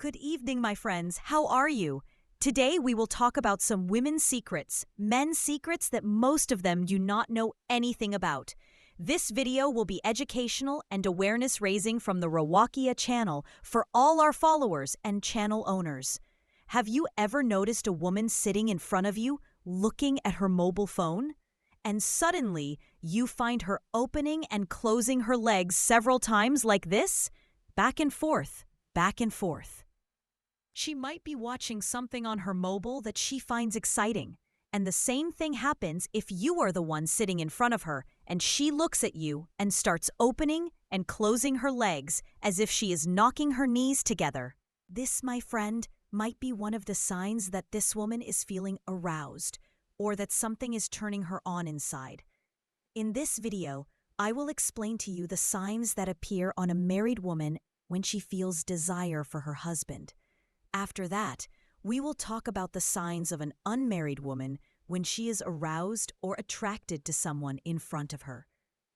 Good evening, my friends. How are you? Today we will talk about some women's secrets, men's secrets that most of them do not know anything about. This video will be educational and awareness raising from the Rawakia channel for all our followers and channel owners. Have you ever noticed a woman sitting in front of you, looking at her mobile phone? And suddenly, you find her opening and closing her legs several times like this? Back and forth, back and forth. She might be watching something on her mobile that she finds exciting. And the same thing happens if you are the one sitting in front of her and she looks at you and starts opening and closing her legs as if she is knocking her knees together. This, my friend, might be one of the signs that this woman is feeling aroused or that something is turning her on inside. In this video, I will explain to you the signs that appear on a married woman when she feels desire for her husband. After that, we will talk about the signs of an unmarried woman when she is aroused or attracted to someone in front of her.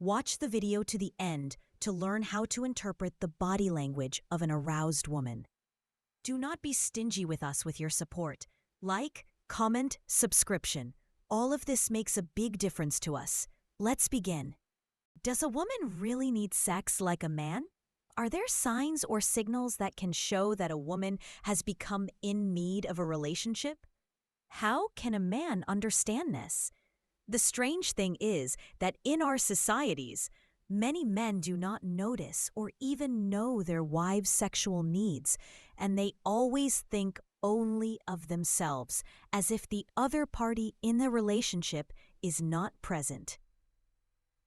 Watch the video to the end to learn how to interpret the body language of an aroused woman. Do not be stingy with us with your support. Like, comment, subscription. All of this makes a big difference to us. Let's begin. Does a woman really need sex like a man? Are there signs or signals that can show that a woman has become in need of a relationship? How can a man understand this? The strange thing is that in our societies, many men do not notice or even know their wives' sexual needs, and they always think only of themselves, as if the other party in the relationship is not present.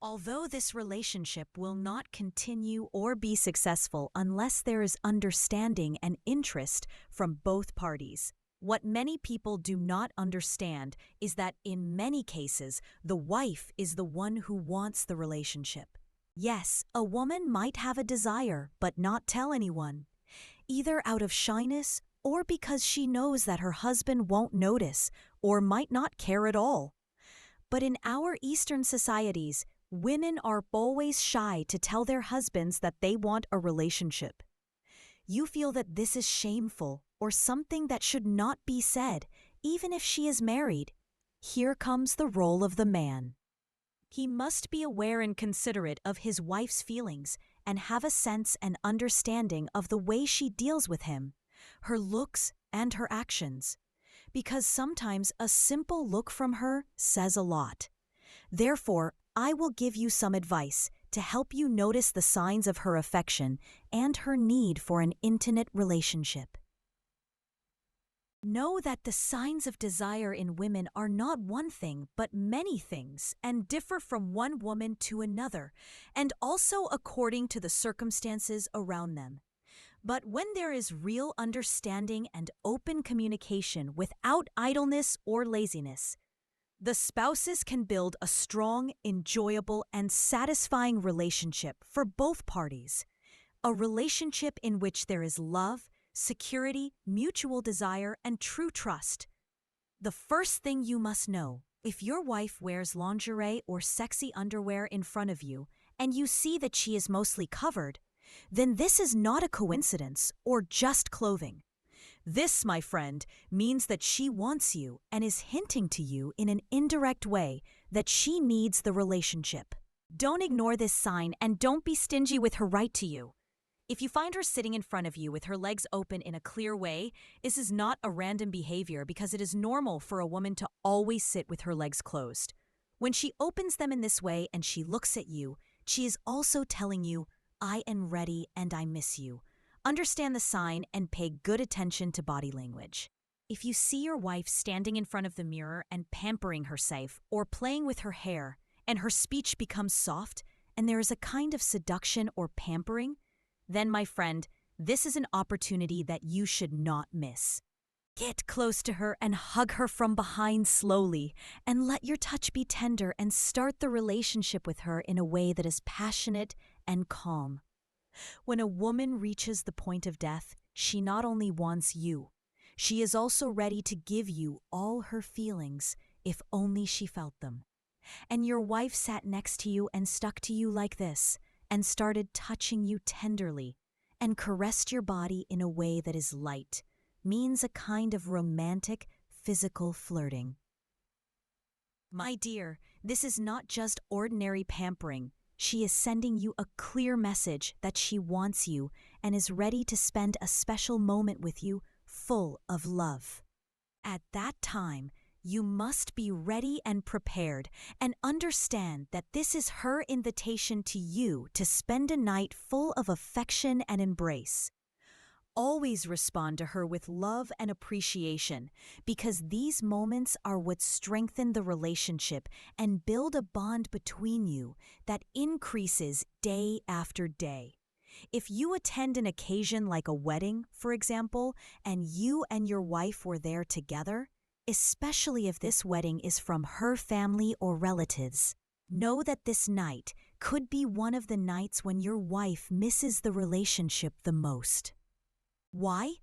Although this relationship will not continue or be successful unless there is understanding and interest from both parties, what many people do not understand is that in many cases, the wife is the one who wants the relationship. Yes, a woman might have a desire but not tell anyone, either out of shyness or because she knows that her husband won't notice or might not care at all. But in our Eastern societies, women are always shy to tell their husbands that they want a relationship. You feel that this is shameful or something that should not be said, even if she is married. Here comes the role of the man. He must be aware and considerate of his wife's feelings and have a sense and understanding of the way she deals with him, her looks and her actions. Because sometimes a simple look from her says a lot. Therefore, I will give you some advice to help you notice the signs of her affection and her need for an intimate relationship. Know that the signs of desire in women are not one thing, but many things, and differ from one woman to another, and also according to the circumstances around them. But when there is real understanding and open communication without idleness or laziness, the spouses can build a strong, enjoyable, and satisfying relationship for both parties. A relationship in which there is love, security, mutual desire, and true trust. The first thing you must know, if your wife wears lingerie or sexy underwear in front of you, and you see that she is mostly covered, then this is not a coincidence or just clothing. This, my friend, means that she wants you and is hinting to you in an indirect way that she needs the relationship. Don't ignore this sign and don't be stingy with her right to you. If you find her sitting in front of you with her legs open in a clear way, this is not a random behavior because it is normal for a woman to always sit with her legs closed. When she opens them in this way and she looks at you, she is also telling you, I am ready and I miss you. Understand the sign and pay good attention to body language. If you see your wife standing in front of the mirror and pampering herself or playing with her hair, and her speech becomes soft, and there is a kind of seduction or pampering, then, my friend, this is an opportunity that you should not miss. Get close to her and hug her from behind slowly, and let your touch be tender and start the relationship with her in a way that is passionate and calm. When a woman reaches the point of death, she not only wants you, she is also ready to give you all her feelings if only she felt them. And your wife sat next to you and stuck to you like this, and started touching you tenderly, and caressed your body in a way that is light, means a kind of romantic, physical flirting. My dear, this is not just ordinary pampering. She is sending you a clear message that she wants you and is ready to spend a special moment with you full of love. At that time, you must be ready and prepared and understand that this is her invitation to you to spend a night full of affection and embrace. Always respond to her with love and appreciation, because these moments are what strengthen the relationship and build a bond between you that increases day after day. If you attend an occasion like a wedding, for example, and you and your wife were there together, especially if this wedding is from her family or relatives, know that this night could be one of the nights when your wife misses the relationship the most. Why?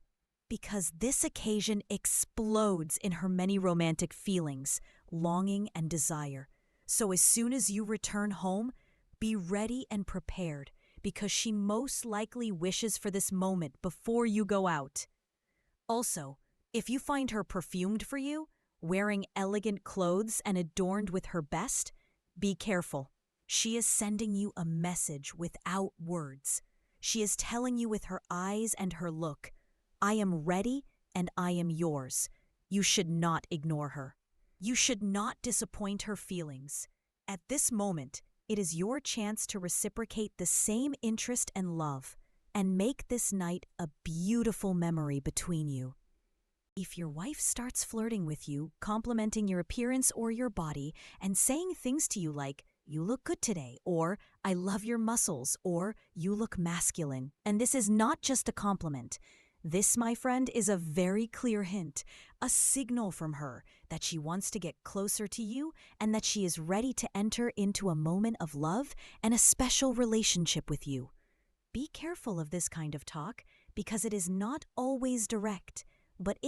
Because this occasion explodes in her many romantic feelings, longing, and desire. So as soon as you return home, be ready and prepared, because she most likely wishes for this moment before you go out. Also, if you find her perfumed for you, wearing elegant clothes and adorned with her best, be careful. She is sending you a message without words. She is telling you with her eyes and her look, I am ready and I am yours. You should not ignore her. You should not disappoint her feelings. At this moment, it is your chance to reciprocate the same interest and love and make this night a beautiful memory between you. If your wife starts flirting with you, complimenting your appearance or your body, and saying things to you like, you look good today, or I love your muscles, or you look masculine, and this is not just a compliment. This, my friend, is a very clear hint, a signal from her that she wants to get closer to you and that she is ready to enter into a moment of love and a special relationship with you. Be careful of this kind of talk because it is not always direct. But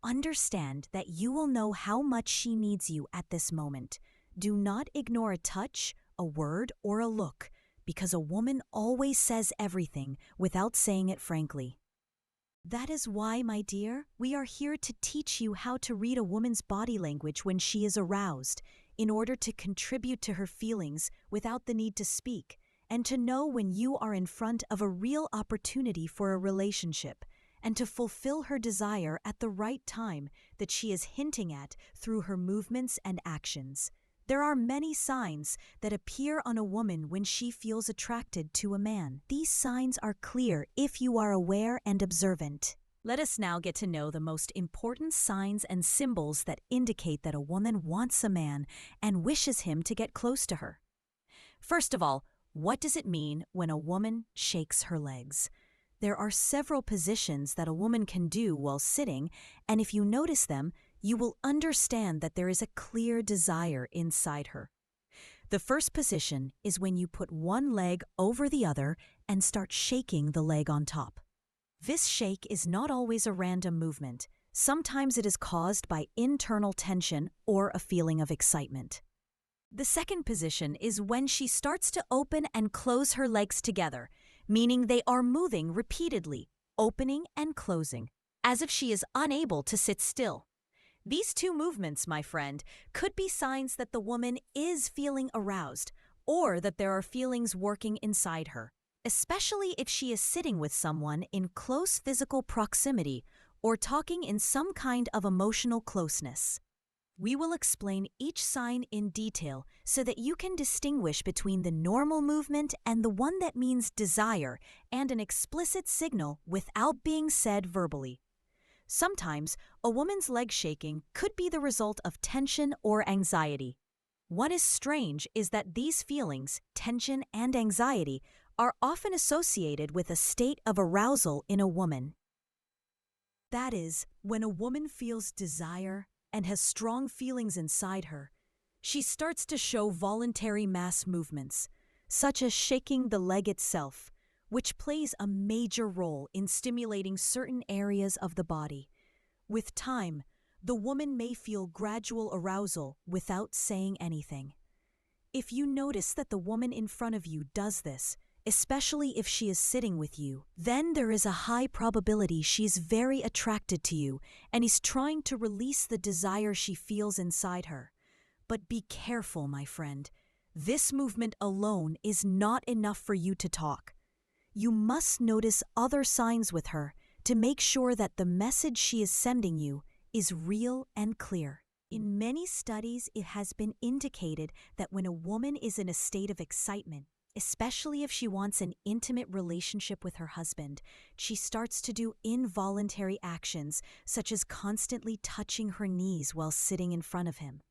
understand that you will know how much she needs you at this moment. Do not ignore a touch, a word, or a look, because a woman always says everything without saying it frankly. That is why, my dear, we are here to teach you how to read a woman's body language when she is aroused, in order to contribute to her feelings without the need to speak, and to know when you are in front of a real opportunity for a relationship, and to fulfill her desire at the right time that she is hinting at through her movements and actions. There are many signs that appear on a woman when she feels attracted to a man. These signs are clear if you are aware and observant. Let us now get to know the most important signs and symbols that indicate that a woman wants a man and wishes him to get close to her. First of all, what does it mean when a woman shakes her legs? There are several positions that a woman can do while sitting, and if you notice them, you will understand that there is a clear desire inside her. The first position is when you put one leg over the other and start shaking the leg on top. This shake is not always a random movement. Sometimes it is caused by internal tension or a feeling of excitement. The second position is when she starts to open and close her legs together, meaning they are moving repeatedly, opening and closing, as if she is unable to sit still. These two movements, my friend, could be signs that the woman is feeling aroused or that there are feelings working inside her, especially if she is sitting with someone in close physical proximity or talking in some kind of emotional closeness. We will explain each sign in detail so that you can distinguish between the normal movement and the one that means desire and an explicit signal without being said verbally. Sometimes, a woman's leg shaking could be the result of tension or anxiety. What is strange is that these feelings, tension and anxiety, are often associated with a state of arousal in a woman. That is, when a woman feels desire and has strong feelings inside her, she starts to show voluntary mass movements, such as shaking the leg itself, which plays a major role in stimulating certain areas of the body. With time, the woman may feel gradual arousal without saying anything. If you notice that the woman in front of you does this, especially if she is sitting with you, then there is a high probability she's very attracted to you and is trying to release the desire she feels inside her. But be careful, my friend. This movement alone is not enough for you to talk. You must notice other signs with her to make sure that the message she is sending you is real and clear. In many studies, it has been indicated that when a woman is in a state of excitement, especially if she wants an intimate relationship with her husband, she starts to do involuntary actions such as constantly touching her knees while sitting in front of him,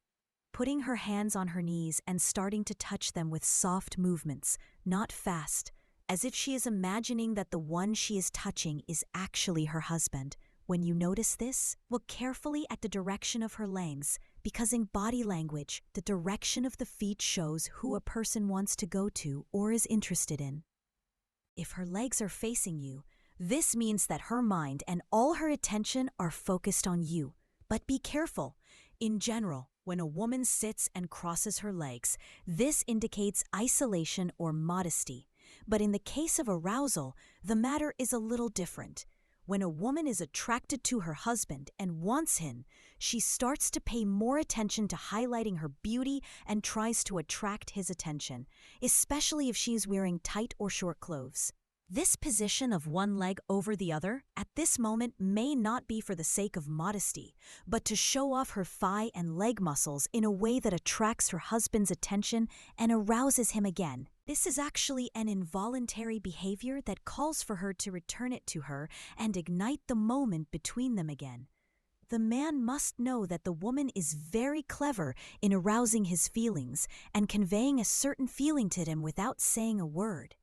putting her hands on her knees and starting to touch them with soft movements, not fast, as if she is imagining that the one she is touching is actually her husband. When you notice this, look carefully at the direction of her legs, because in body language, the direction of the feet shows who a person wants to go to or is interested in. If her legs are facing you, this means that her mind and all her attention are focused on you. But be careful. In general, when a woman sits and crosses her legs, this indicates isolation or modesty. But in the case of arousal, the matter is a little different. When a woman is attracted to her husband and wants him, she starts to pay more attention to highlighting her beauty and tries to attract his attention, especially if she is wearing tight or short clothes. This position of one leg over the other at this moment may not be for the sake of modesty, but to show off her thigh and leg muscles in a way that attracts her husband's attention and arouses him again. This is actually an involuntary behavior that calls for her to return it to her and ignite the moment between them again. The man must know that the woman is very clever in arousing his feelings and conveying a certain feeling to him without saying a word.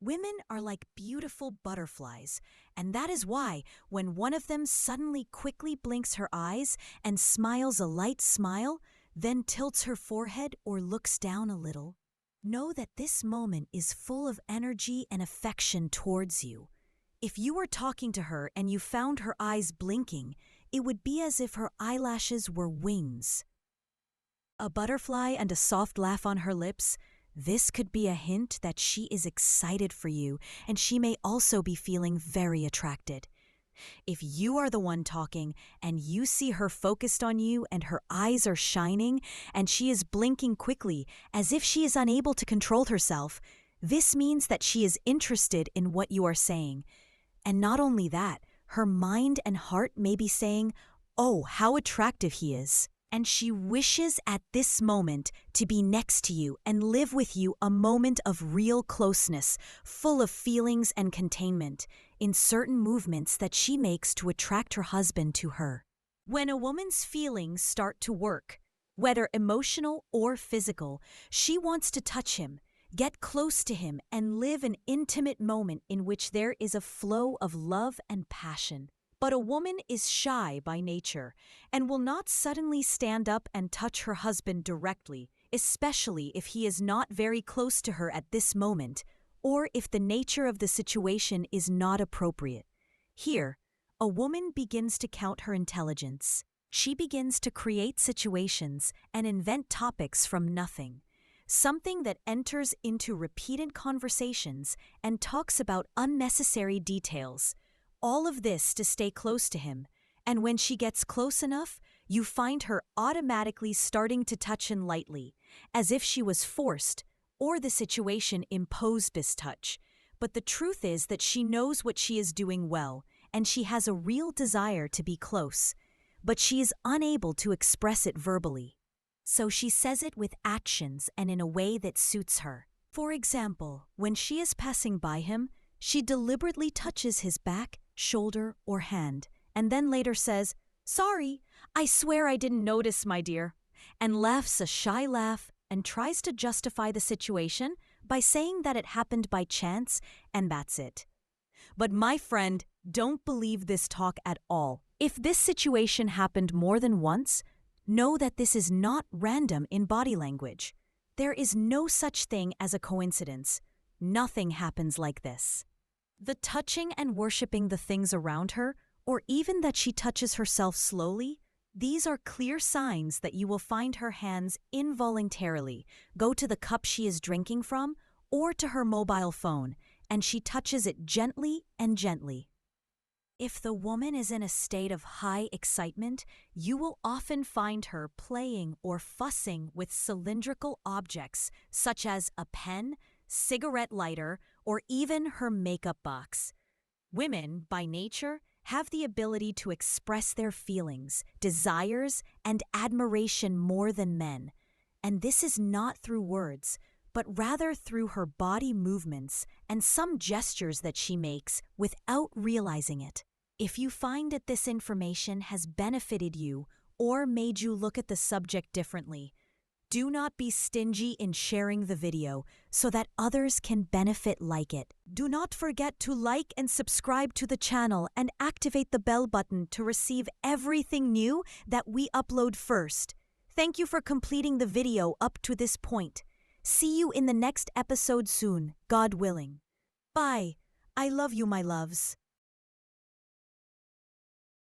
Women are like beautiful butterflies, and that is why when one of them suddenly quickly blinks her eyes and smiles a light smile, then tilts her forehead or looks down a little, know that this moment is full of energy and affection towards you. If you were talking to her and you found her eyes blinking, it would be as if her eyelashes were wings. A butterfly and a soft laugh on her lips, this could be a hint that she is excited for you and she may also be feeling very attracted. If you are the one talking and you see her focused on you and her eyes are shining and she is blinking quickly as if she is unable to control herself, this means that she is interested in what you are saying. And not only that, her mind and heart may be saying, "Oh, how attractive he is." And she wishes at this moment to be next to you and live with you a moment of real closeness, full of feelings and containment, in certain movements that she makes to attract her husband to her. When a woman's feelings start to work, whether emotional or physical, she wants to touch him, get close to him, and live an intimate moment in which there is a flow of love and passion. But a woman is shy by nature and will not suddenly stand up and touch her husband directly, especially if he is not very close to her at this moment, or if the nature of the situation is not appropriate. Here, a woman begins to count her intelligence. She begins to create situations and invent topics from nothing, something that enters into repeated conversations and talks about unnecessary details. All of this to stay close to him, and when she gets close enough, you find her automatically starting to touch him lightly, as if she was forced, or the situation imposed this touch. But the truth is that she knows what she is doing well, and she has a real desire to be close, but she is unable to express it verbally. So she says it with actions and in a way that suits her. For example, when she is passing by him, she deliberately touches his back, shoulder, or hand, and then later says, "Sorry, I swear I didn't notice, my dear," and laughs a shy laugh and tries to justify the situation by saying that it happened by chance and that's it. But my friend, don't believe this talk at all. If this situation happened more than once, know that this is not random in body language. There is no such thing as a coincidence. Nothing happens like this. The touching and worshiping the things around her, or even that she touches herself slowly, these are clear signs that you will find her hands involuntarily go to the cup she is drinking from, or to her mobile phone, and she touches it gently and gently. If the woman is in a state of high excitement, you will often find her playing or fussing with cylindrical objects such as a pen, cigarette lighter, or even her makeup box. Women, by nature, have the ability to express their feelings, desires, and admiration more than men. And this is not through words, but rather through her body movements and some gestures that she makes without realizing it. If you find that this information has benefited you or made you look at the subject differently, do not be stingy in sharing the video so that others can benefit like it. Do not forget to like and subscribe to the channel and activate the bell button to receive everything new that we upload first. Thank you for completing the video up to this point. See you in the next episode soon, God willing. Bye. I love you, my loves.